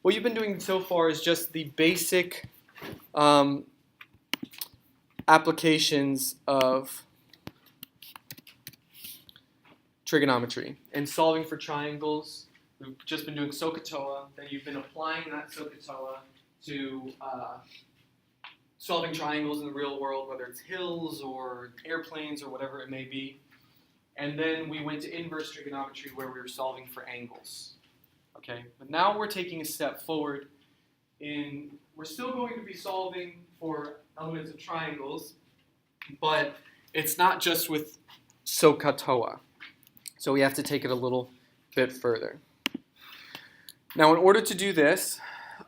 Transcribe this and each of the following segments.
what you've been doing so far is just the basic applications of trigonometry and solving for triangles. We've just been doing SOHCAHTOA, then you've been applying that SOHCAHTOA to solving triangles in the real world, whether it's hills or airplanes or whatever it may be. And then we went to inverse trigonometry where we were solving for angles. Okay, but now we're taking a step forward we're still going to be solving for elements of triangles, but it's not just with SOHCAHTOA. So we have to take it a little bit further. Now, in order to do this,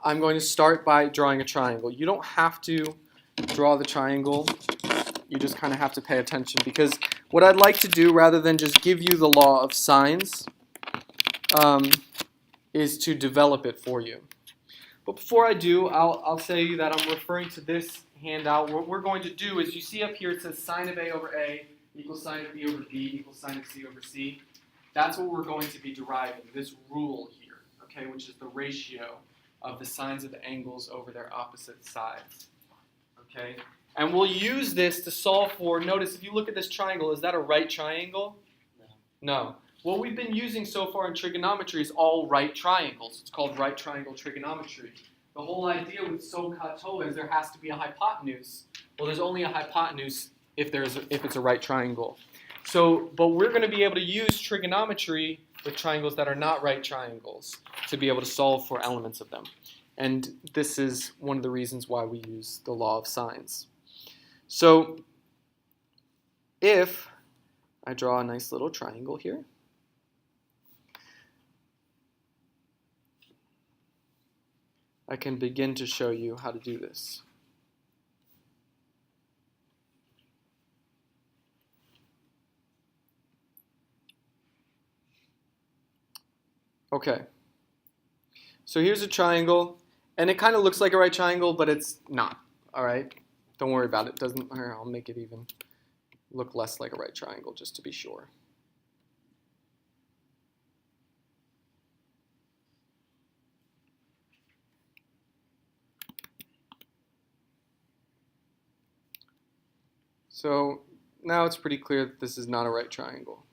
I'm going to start by drawing a triangle. You don't have to draw the triangle. You just kind of have to pay attention, because what I'd like to do, rather than just give you the law of sines, is to develop it for you. But before I do, I'll say that I'm referring to this handout. What we're going to do is, you see up here it says sine of A over A equals sine of B over B equals sine of C over C. That's what we're going to be deriving, this rule here, okay, which is the ratio of the sines of the angles over their opposite sides. Okay? And we'll use this to solve for, notice if you look at this triangle, is that a right triangle? No. What we've been using so far in trigonometry is all right triangles. It's called right triangle trigonometry. The whole idea with SOHCAHTOA is there has to be a hypotenuse. Well, there's only a hypotenuse if it's a right triangle. But we're going to be able to use trigonometry with triangles that are not right triangles to be able to solve for elements of them. And this is one of the reasons why we use the law of sines. So if I draw a nice little triangle here, I can begin to show you how to do this. Okay, so here's a triangle, and it kind of looks like a right triangle, but it's not, all right? Don't worry about it. I'll make it even look less like a right triangle just to be sure. So now it's pretty clear that this is not a right triangle.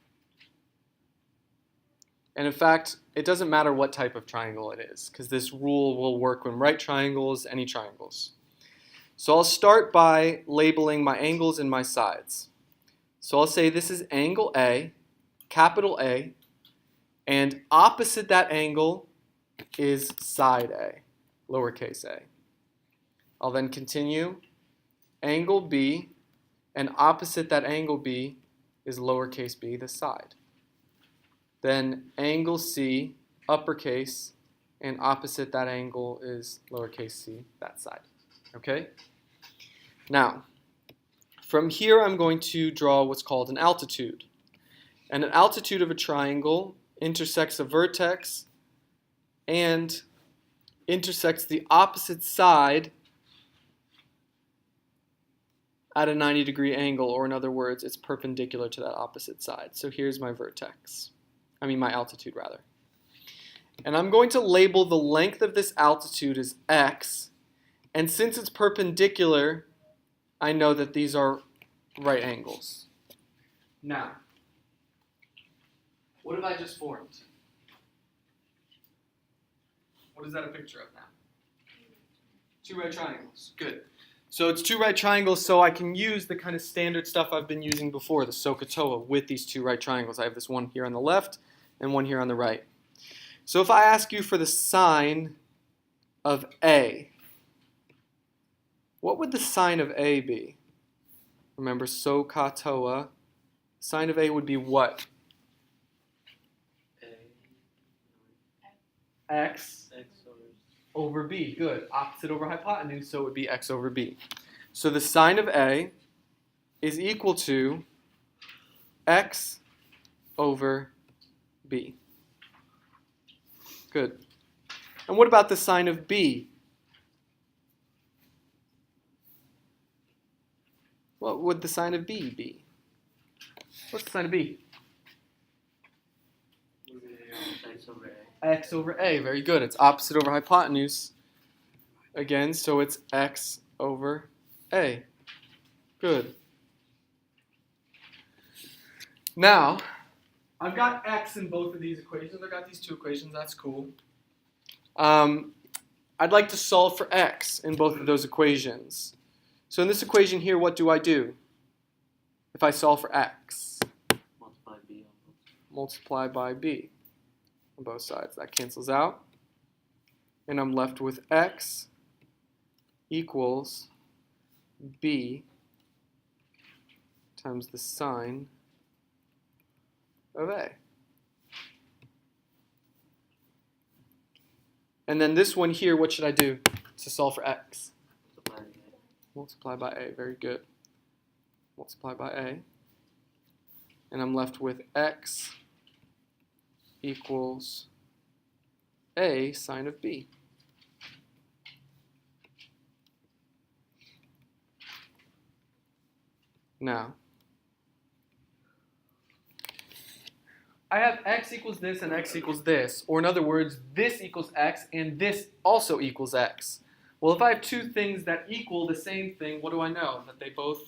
And in fact, it doesn't matter what type of triangle it is, because this rule will work when right triangles, any triangles. So I'll start by labeling my angles and my sides. So I'll say this is angle A, capital A, and opposite that angle is side A, lowercase a. I'll then continue, angle B, and opposite that angle B is lowercase b, the side. Then angle C, uppercase, and opposite that angle is lowercase c, that side. Okay? Now, from here I'm going to draw what's called an altitude. And an altitude of a triangle intersects a vertex and intersects the opposite side at a 90-degree angle, or in other words, it's perpendicular to that opposite side. So here's my my altitude rather. And I'm going to label the length of this altitude as x, and since it's perpendicular, I know that these are right angles. Now, what have I just formed? What is that a picture of now? Two right triangles. Good. So it's two right triangles, so I can use the kind of standard stuff I've been using before, the SOHCAHTOA, with these two right triangles. I have this one here on the left and one here on the right. So if I ask you for the sine of A, what would the sine of A be? Remember, SOHCAHTOA, sine of A would be what? X over B. Good. Opposite over hypotenuse, so it would be x over b. So the sine of A is equal to x over b. Good. And what about the sine of B? What would the sine of B be? What's the sine of B? X over A. x over a. Very good. It's opposite over hypotenuse. Again, so it's x over a. Good. Now, I've got x in both of these equations. I've got these two equations. That's cool. I'd like to solve for x in both of those equations. So in this equation here, what do I do? If I solve for x, multiply by b on both sides. That cancels out. And I'm left with x equals b times the sine of a. And then this one here, what should I do to solve for x? Multiply by a. Very good. Multiply by a. And I'm left with x equals a sine of b. Now, I have x equals this and x equals this. Or in other words, this equals x and this also equals x. Well, if I have two things that equal the same thing, what do I know? That they both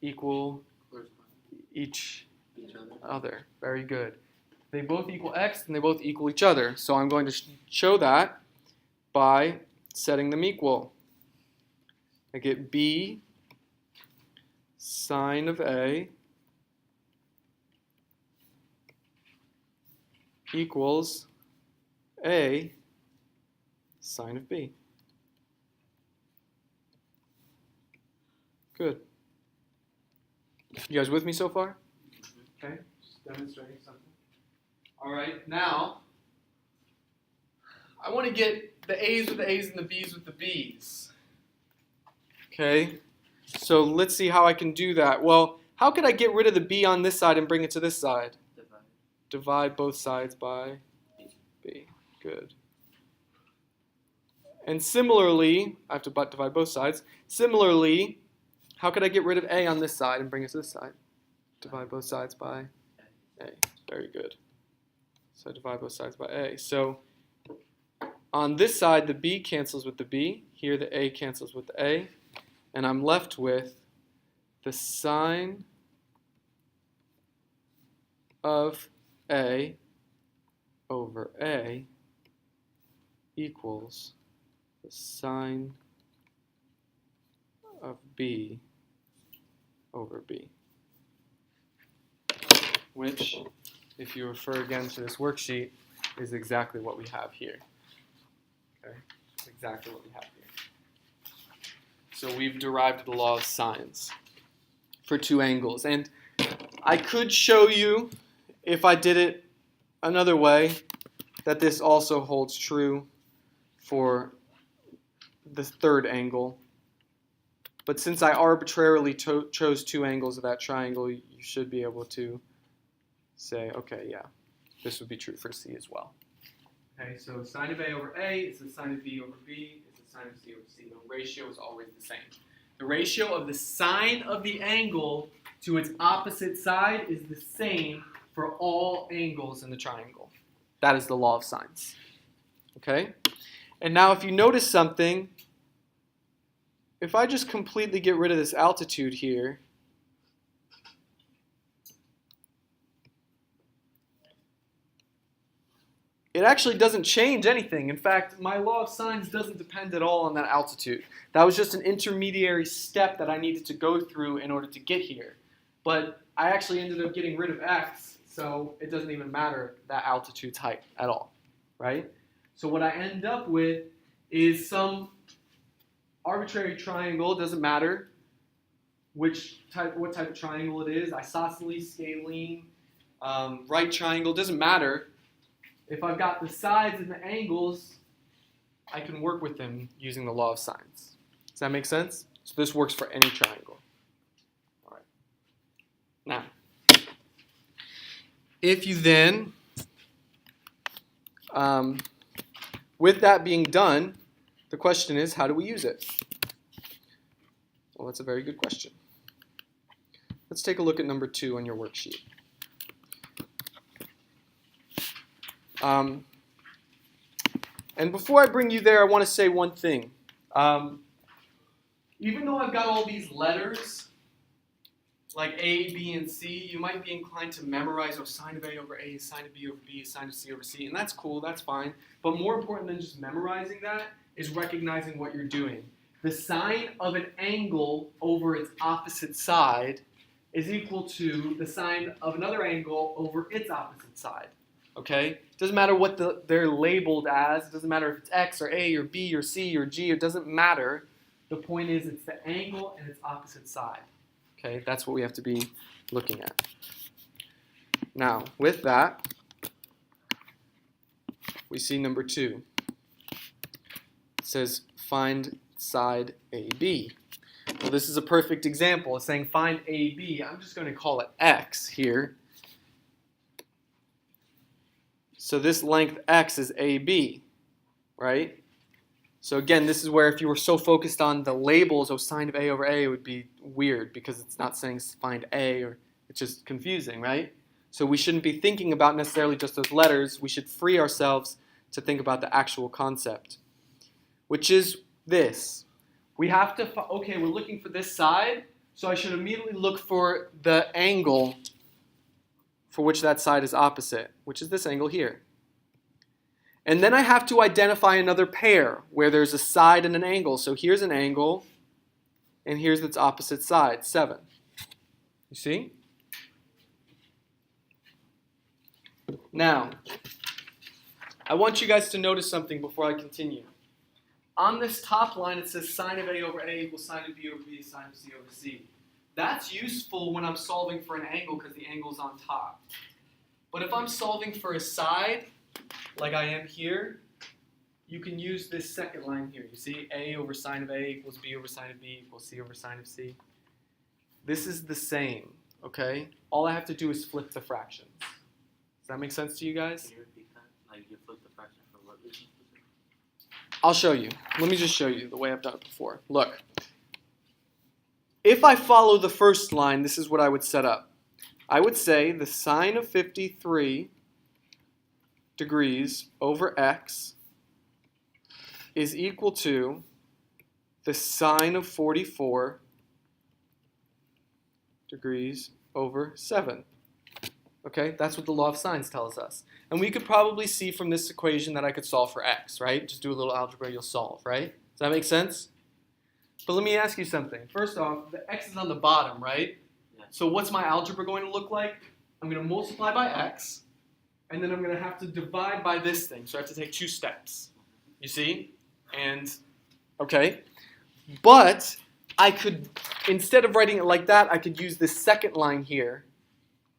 equal each other. Very good. They both equal x and they both equal each other. So I'm going to show that by setting them equal. I get b sine of a equals a sine of b. Good. You guys with me so far? Okay, just demonstrating something. All right, now I want to get the a's with the a's and the b's with the b's. Okay, so let's see how I can do that. Well, how could I get rid of the b on this side and bring it to this side? Divide both sides by b. Good. And similarly, I have to divide both sides. Similarly, how could I get rid of a on this side and bring it to this side? Divide both sides by a. Very good. So I divide both sides by a. So on this side, the b cancels with the b. Here, the a cancels with the a. And I'm left with the sine of a over a equals the sine of b over b, which, if you refer again to this worksheet, is exactly what we have here. Okay, exactly what we have here. So we've derived the law of sines for two angles. And I could show you, if I did it another way, that this also holds true for the third angle. But since I arbitrarily chose two angles of that triangle, you should be able to say, okay, yeah, this would be true for C as well. Okay, so sine of A over A is the sine of B over B is the sine of C over C. The ratio is always the same. The ratio of the sine of the angle to its opposite side is the same for all angles in the triangle. That is the law of sines. Okay? And now if you notice something, if I just completely get rid of this altitude here, it actually doesn't change anything. In fact, my law of sines doesn't depend at all on that altitude. That was just an intermediary step that I needed to go through in order to get here. But I actually ended up getting rid of x, so it doesn't even matter that altitude's height at all, right? So what I end up with is some arbitrary triangle. Doesn't matter what type of triangle it is, isosceles, scalene, right triangle, doesn't matter. If I've got the sides and the angles, I can work with them using the law of sines. Does that make sense? So this works for any triangle. All right. Now, if you then, with that being done, the question is, how do we use it? Well, that's a very good question. Let's take a look at number 2 on your worksheet. And before I bring you there, I want to say one thing. Even though I've got all these letters, like A, B, and C, you might be inclined to memorize, sine of A over A is sine of B over B is sine of C over C, and that's cool, that's fine. But more important than just memorizing that is recognizing what you're doing. The sine of an angle over its opposite side is equal to the sine of another angle over its opposite side. Okay? Doesn't matter what they're labeled as. It doesn't matter if it's X or A or B or C or G. It doesn't matter. The point is it's the angle and its opposite side. Okay? That's what we have to be looking at. Now, with that, we see number 2. It says find side AB. Well, this is a perfect example. It's saying find AB. I'm just going to call it X here. So this length X is AB, right? So again, this is where if you were so focused on the labels, sine of A over A, it would be weird because it's not saying find A, or it's just confusing, right? So we shouldn't be thinking about necessarily just those letters. We should free ourselves to think about the actual concept, which is this. We have to, okay, we're looking for this side, so I should immediately look for the angle for which that side is opposite, which is this angle here. And then I have to identify another pair where there's a side and an angle. So here's an angle, and here's its opposite side, 7. You see? Now, I want you guys to notice something before I continue. On this top line, it says sine of A over A equals sine of B over B is sine of C over C. That's useful when I'm solving for an angle because the angle's on top. But if I'm solving for a side, like I am here, you can use this second line here. You see, A over sine of A equals B over sine of B equals C over sine of C. This is the same, okay? All I have to do is flip the fractions. Does that make sense to you guys? Can you repeat that? Like you flip the fraction for what reason? I'll show you. Let me just show you the way I've done it before. Look. If I follow the first line, this is what I would set up. I would say the sine of 53 degrees over x is equal to the sine of 44 degrees over 7. Okay, that's what the law of sines tells us. And we could probably see from this equation that I could solve for x, right? Just do a little algebra, you'll solve, right? Does that make sense? But let me ask you something. First off, the x is on the bottom, right? Yeah. So what's my algebra going to look like? I'm going to multiply by x, and then I'm going to have to divide by this thing. So I have to take 2 steps. You see? And, okay. But I could, instead of writing it like that, I could use this second line here,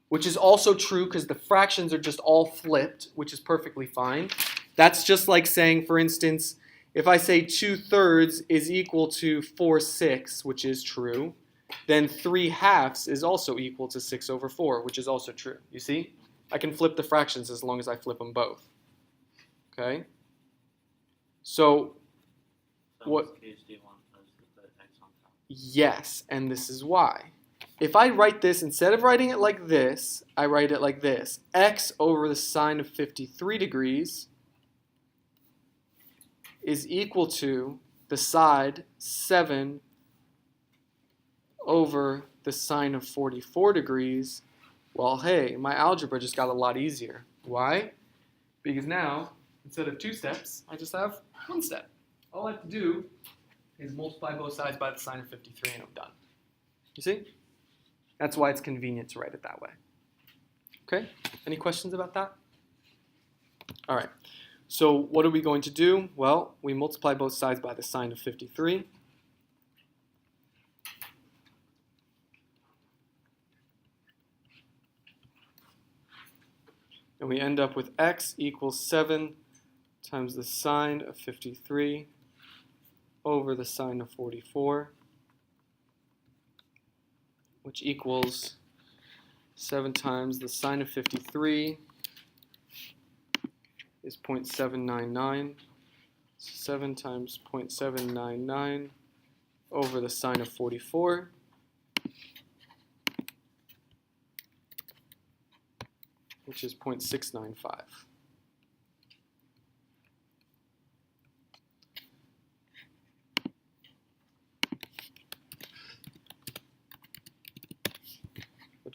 which is also true because the fractions are just all flipped, which is perfectly fine. That's just like saying, for instance, if I say 2/3 is equal to 4/6, which is true, then 3/2 is also equal to 6 over 4, which is also true. You see? I can flip the fractions as long as I flip them both. Okay? So, what? In this case, do you want us to put x on top? Yes, and this is why. If I write this, instead of writing it like this, I write it like this. X over the sine of 53 degrees is equal to the side 7 over the sine of 44 degrees. Well, hey, my algebra just got a lot easier. Why? Because now, instead of 2 steps, I just have 1 step. All I have to do is multiply both sides by the sine of 53 and I'm done. You see? That's why it's convenient to write it that way. Okay? Any questions about that? All right. So what are we going to do? Well, we multiply both sides by the sine of 53. And we end up with x equals 7 times the sine of 53 over the sine of 44, which equals 7 times the sine of 53 is 0.799. 7 times 0.799 over the sine of 44, which is 0.695.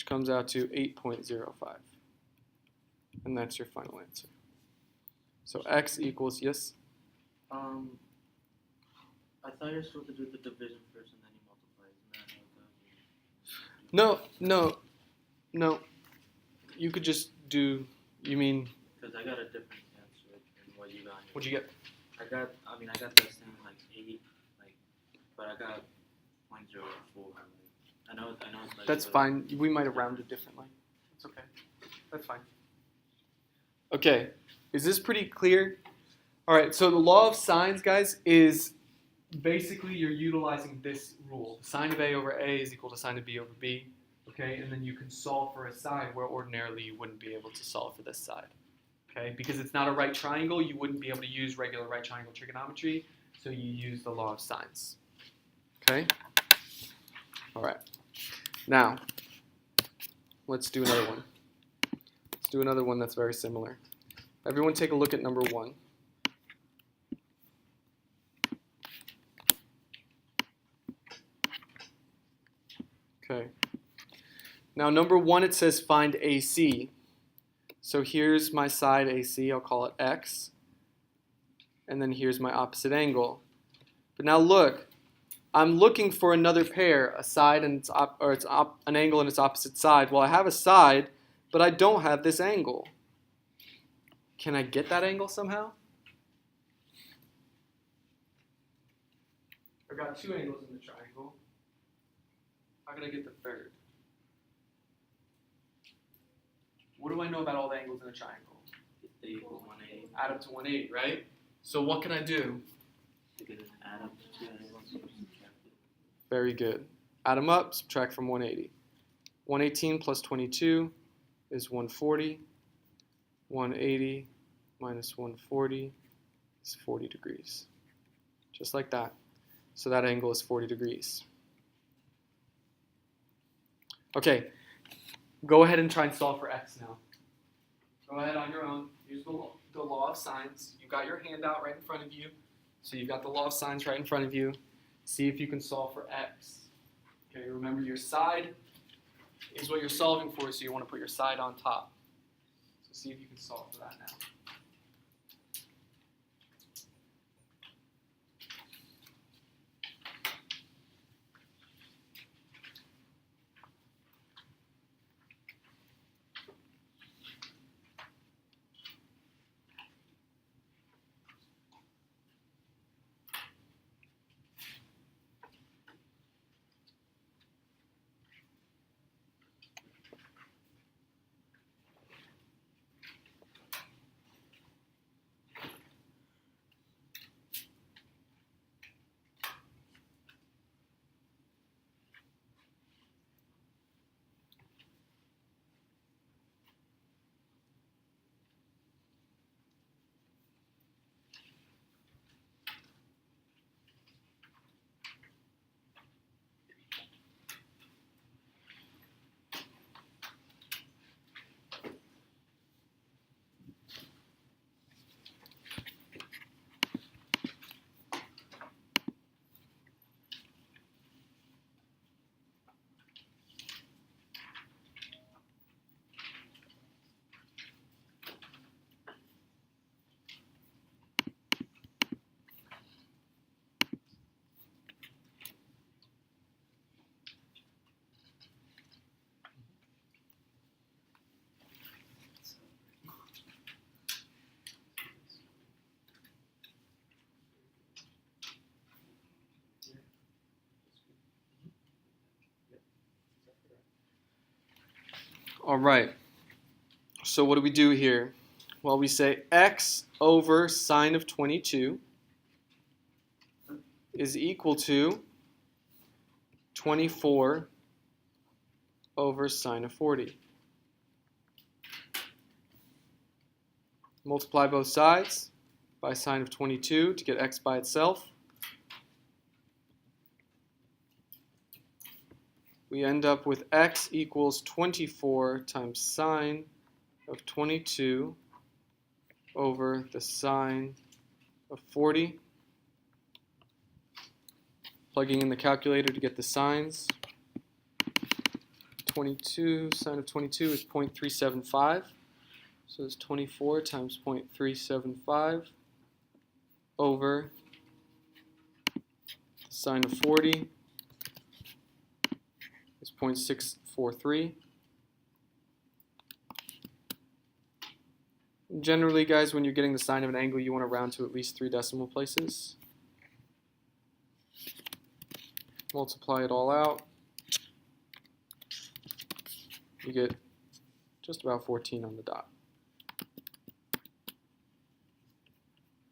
which comes out to 8.05. And that's your final answer. So x equals, yes? I thought you were supposed to do the division first and then you multiply. Isn't that how it goes? No. You could just do, you mean, Because I got a different answer than what you got. what'd you get? I got that same like 8, but I got 0.04. I know it's like. That's fine. We might have rounded differently. It's okay. That's fine. Okay. Is this pretty clear? All right. So the law of sines, guys, is basically you're utilizing this rule. Sine of A over A is equal to sine of B over B. Okay. And then you can solve for a side where ordinarily you wouldn't be able to solve for this side. Okay. Because it's not a right triangle, you wouldn't be able to use regular right triangle trigonometry. So you use the law of sines. Okay. All right. Now, let's do another one. Let's do another one that's very similar. Everyone take a look at number 1. Okay. Now, number 1, it says find AC. So here's my side AC. I'll call it X. And then here's my opposite angle. But now look. I'm looking for another pair, a side and an angle and its opposite side. Well, I have a side, but I don't have this angle. Can I get that angle somehow? I've got 2 angles in the triangle. How can I get the third? What do I know about all the angles in a triangle? They equal 180. Add up to 180, right? So what can I do? You can add up to 2 angles or subtract it. Very good. Add them up, subtract from 180. 118 plus 22 is 140. 180 minus 140 is 40 degrees. Just like that. So that angle is 40 degrees. Okay, go ahead and try and solve for x now. Go ahead on your own. Use the law of sines. You've got your handout right in front of you. So you've got the law of sines right in front of you. See if you can solve for x. Okay, remember your side is what you're solving for, so you want to put your side on top. So see if you can solve for that now. All right, so what do we do here? Well, we say x over sine of 22 is equal to 24 over sine of 40. Multiply both sides by sine of 22 to get x by itself. We end up with x equals 24 times sine of 22 over the sine of 40. Plugging in the calculator to get the sines. 22, sine of 22 is 0.375. So it's 24 times 0.375 over sine of 40 is 0.643. Generally, guys, when you're getting the sine of an angle, you want to round to at least 3 decimal places. Multiply it all out. You get just about 14 on the dot.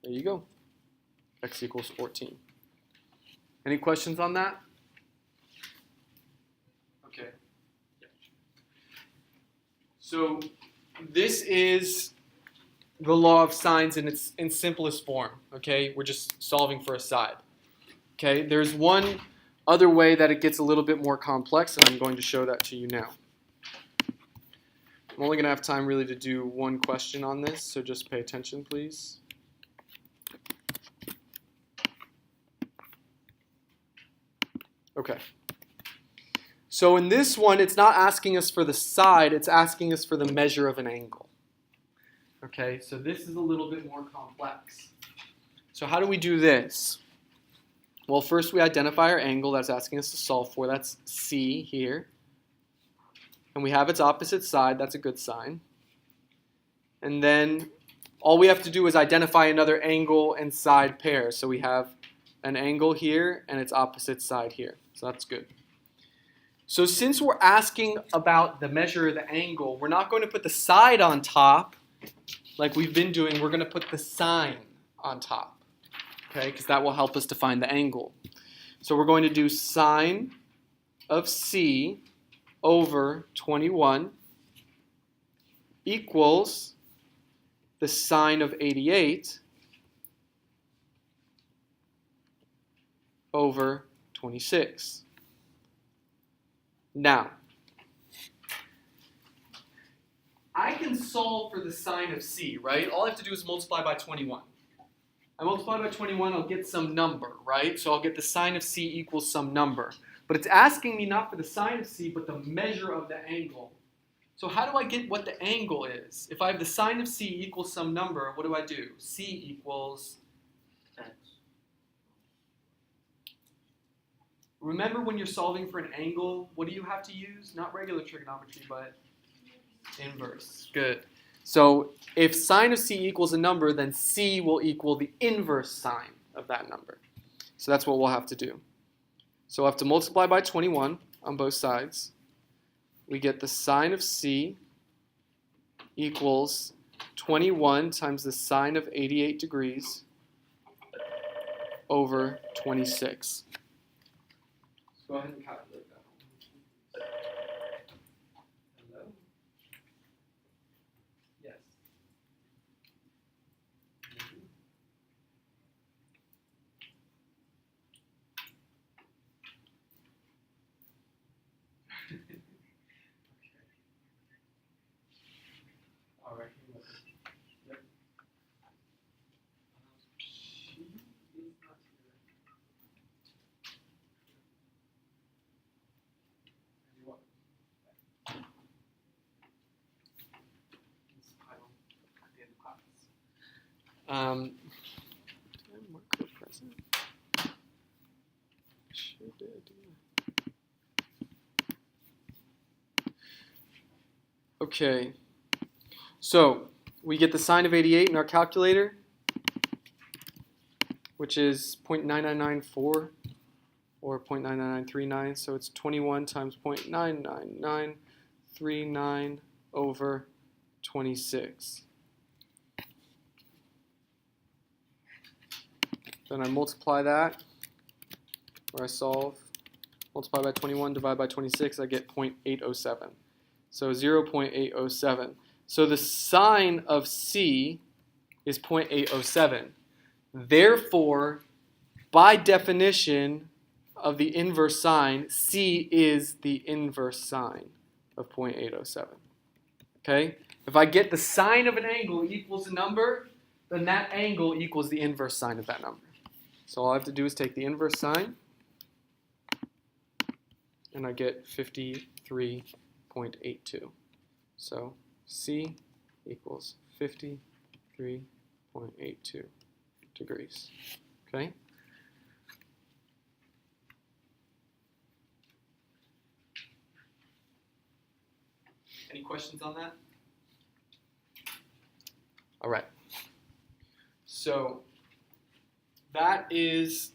There you go. X equals 14. Any questions on that? Okay. So this is the law of sines in its simplest form. Okay, we're just solving for a side. Okay, there's one other way that it gets a little bit more complex, and I'm going to show that to you now. I'm only going to have time really to do one question on this, so just pay attention, please. Okay. So in this one, it's not asking us for the side, it's asking us for the measure of an angle. Okay, so this is a little bit more complex. So how do we do this? Well, first we identify our angle that's asking us to solve for. That's C here. And we have its opposite side. That's a good sign. And then all we have to do is identify another angle and side pair. So we have an angle here and its opposite side here. So that's good. So since we're asking about the measure of the angle, we're not going to put the side on top like we've been doing. We're going to put the sine on top, okay, because that will help us to find the angle. So we're going to do sine of C over 21 equals the sine of 88 over 26. Now, I can solve for the sine of C, right? All I have to do is multiply by 21. I multiply by 21, I'll get some number, right? So I'll get the sine of C equals some number. But it's asking me not for the sine of C, but the measure of the angle. So how do I get what the angle is? If I have the sine of C equals some number, what do I do? C equals... X. Remember when you're solving for an angle, what do you have to use? Not regular trigonometry, but inverse. Good. So if sine of C equals a number, then C will equal the inverse sine of that number. So that's what we'll have to do. So we'll have to multiply by 21 on both sides. We get the sine of C equals 21 times the sine of 88 degrees over 26. Go ahead and calculate that. Hello? Yes. Okay. All right. Yep. She is not here. You're welcome. This pile at the end of class. Did I mark her present? Sure did. Okay, so we get the sine of 88 in our calculator, which is 0.9994 or 0.99939, so it's 21 times 0.99939 over 26. Then I multiply that, or I solve, multiply by 21, divide by 26, I get 0.807. So 0.807. So the sine of C is 0.807. Therefore, by definition of the inverse sine, C is the inverse sine of 0.807. Okay? If I get the sine of an angle equals a number, then that angle equals the inverse sine of that number. So all I have to do is take the inverse sine, and I get 53 53.82. So C equals 53.82 degrees. Okay? Any questions on that? All right. So that is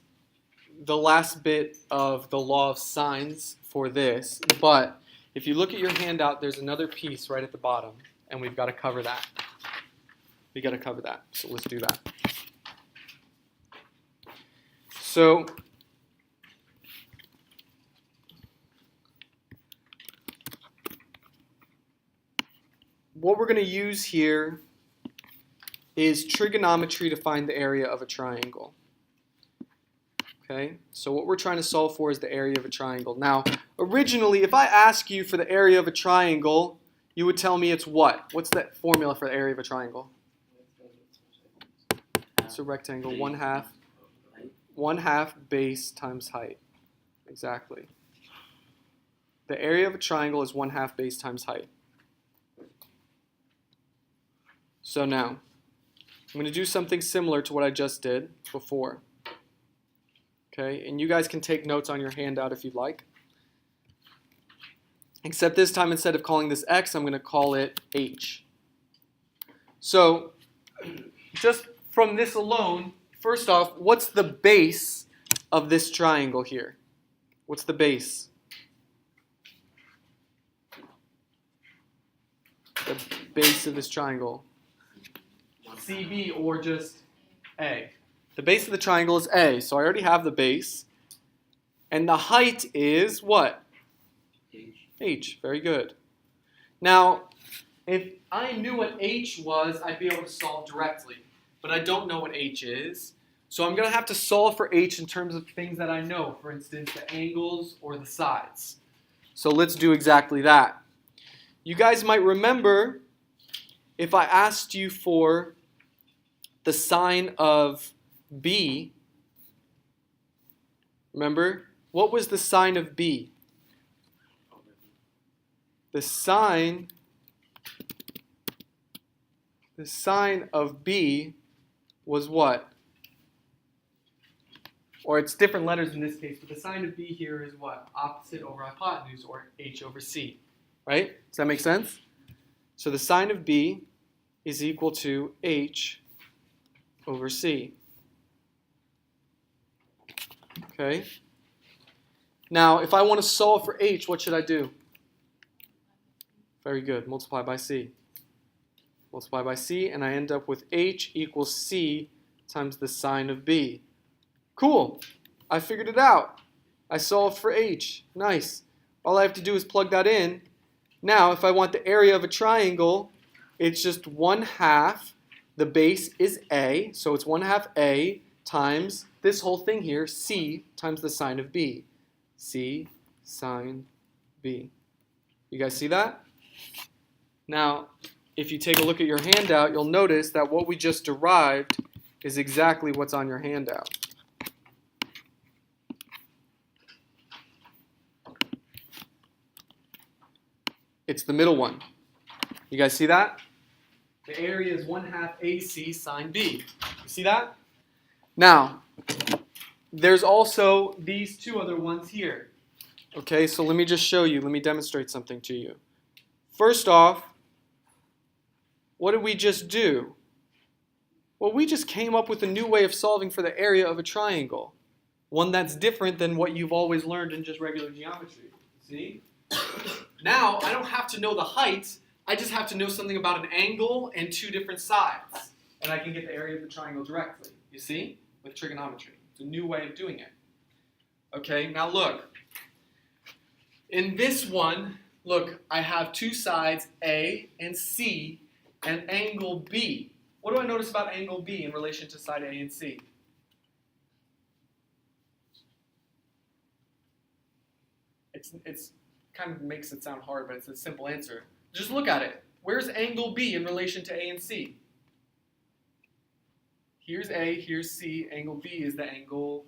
the last bit of the law of sines for this. But if you look at your handout, there's another piece right at the bottom, and we've got to cover that. We got to cover that. So let's do that. So what we're going to use here is trigonometry to find the area of a triangle. Okay, so what we're trying to solve for is the area of a triangle. Now, originally, if I ask you for the area of a triangle, you would tell me it's what? What's the formula for the area of a triangle? It's a rectangle, 1/2 base times height. Exactly. The area of a triangle is 1/2 base times height. So now, I'm going to do something similar to what I just did before. Okay, and you guys can take notes on your handout if you'd like. Except this time, instead of calling this x, I'm going to call it h. So, just from this alone, first off, what's the base of this triangle here? What's the base? The base of this triangle. CB or just A. The base of the triangle is A, so I already have the base. And the height is what? H. Very good. Now, if I knew what H was, I'd be able to solve directly. But I don't know what H is. So I'm going to have to solve for H in terms of things that I know. For instance, the angles or the sides. So let's do exactly that. You guys might remember if I asked you for the sine of B, remember, what was the sine of B? The sine of B was what? Or it's different letters in this case, but the sine of B here is what? Opposite over hypotenuse, or H over C. Right? Does that make sense? So the sine of B is equal to H over C. Okay? Now, if I want to solve for H, what should I do? Very good. Multiply by C. Multiply by C, and I end up with H equals C times the sine of B. Cool. I figured it out. I solved for H. Nice. All I have to do is plug that in. Now, if I want the area of a triangle, it's just 1/2. The base is A, so it's 1/2 A times this whole thing here, C times the sine of B. C sine B. You guys see that? Now, if you take a look at your handout, you'll notice that what we just derived is exactly what's on your handout. It's the middle one. You guys see that? The area is 1/2 AC sine B. You see that? Now, there's also these two other ones here. Okay, so let me just show you. Let me demonstrate something to you. First off, what did we just do? Well, we just came up with a new way of solving for the area of a triangle. One that's different than what you've always learned in just regular geometry. See? Now, I don't have to know the height. I just have to know something about an angle and two different sides. And I can get the area of the triangle directly. You see? With trigonometry. It's a new way of doing it. Okay, now look. In this one, look, I have two sides, A and C, and angle B. What do I notice about angle B in relation to side A and C? It's kind of makes it sound hard, but it's a simple answer. Just look at it. Where's angle B in relation to A and C? Here's A, here's C. Angle B is the angle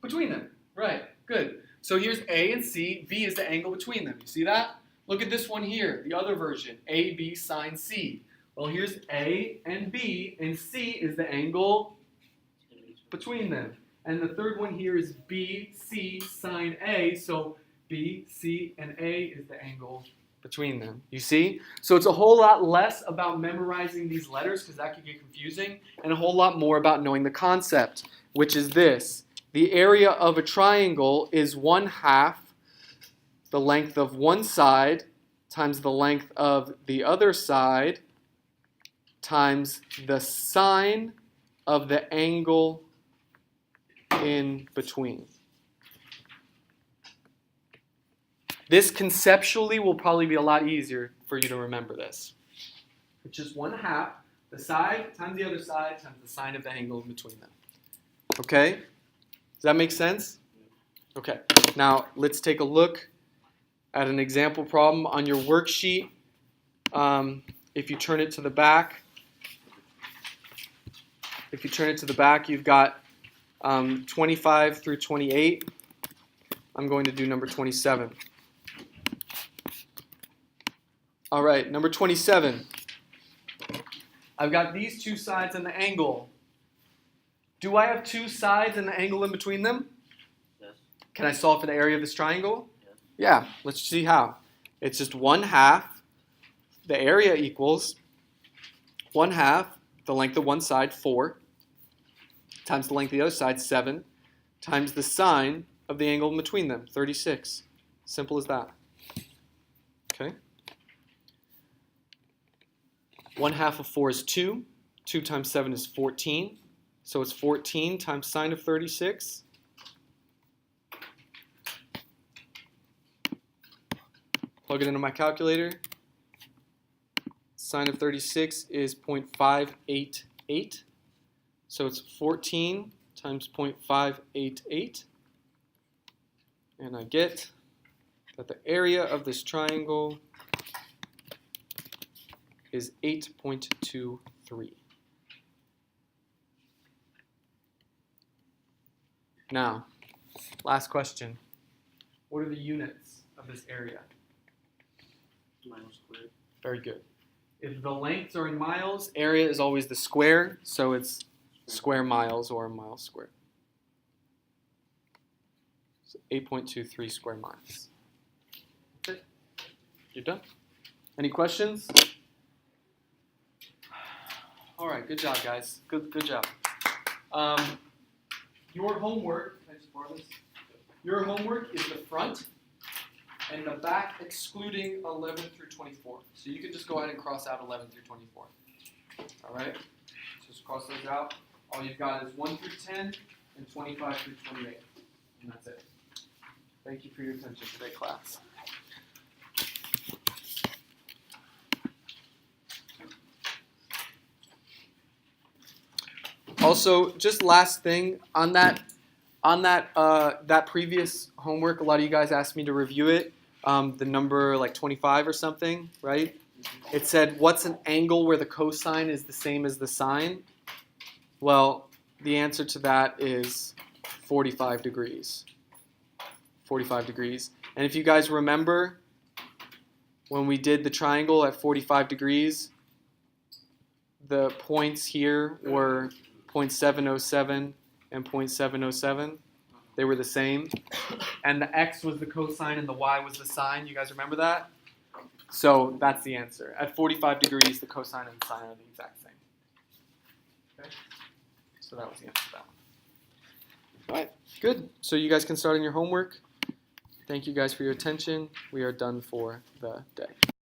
between them. Right, good. So here's A and C. B is the angle between them. You see that? Look at this one here, the other version, AB sine C. Well, here's A and B, and C is the angle between them. And the third one here is BC sine A, so B, C, and A is the angle between them. You see? So it's a whole lot less about memorizing these letters, because that could get confusing, and a whole lot more about knowing the concept, which is this. The area of a triangle is 1/2 the length of one side times the length of the other side times the sine of the angle in between. This conceptually will probably be a lot easier for you to remember this. It's just 1/2 the side times the other side times the sine of the angle in between them. Okay? Does that make sense? Okay. Now let's take a look at an example problem on your worksheet. If you turn it to the back, you've got 25 through 28. I'm going to do number 27. All right, number 27. I've got these two sides and the angle. Do I have two sides and the angle in between them? Yes. Can I solve for the area of this triangle? Yes. Yeah, let's see how. It's just 1/2. The area equals 1/2 the length of one side, 4, times the length of the other side, 7, times the sine of the angle in between them, 36. Simple as that. Okay. 1/2 of 4 is 2. 2 times 7 is 14. So it's 14 times sine of 36. Plug it into my calculator. Sine of 36 is 0.588. So it's 14 times 0.588. And I get that the area of this triangle is 8.23. Now, last question. What are the units of this area? Miles squared. Very good. If the lengths are in miles, area is always the square, so it's square miles or miles squared. So 8.23 square miles. That's it. You're done? Any questions? All right, good job, guys. Good job. Your homework, can I just borrow this? Your homework is the front and the back excluding 11 through 24. So you can just go ahead and cross out 11 through 24. All right? Just cross those out. All you've got is 1 through 10 and 25 through 28. And that's it. Thank you for your attention today, class. Also, just last thing on that previous homework, a lot of you guys asked me to review it. The number like 25 or something, right? It said, what's an angle where the cosine is the same as the sine? Well, the answer to that is 45 degrees. 45 degrees. And if you guys remember, when we did the triangle at 45 degrees, the points here were 0.707 and 0.707. They were the same. And the x was the cosine and the y was the sine. You guys remember that? So that's the answer. At 45 degrees, the cosine and the sine are the exact same. Okay? So that was the answer to that one. All right, good. So you guys can start on your homework. Thank you guys for your attention. We are done for the day.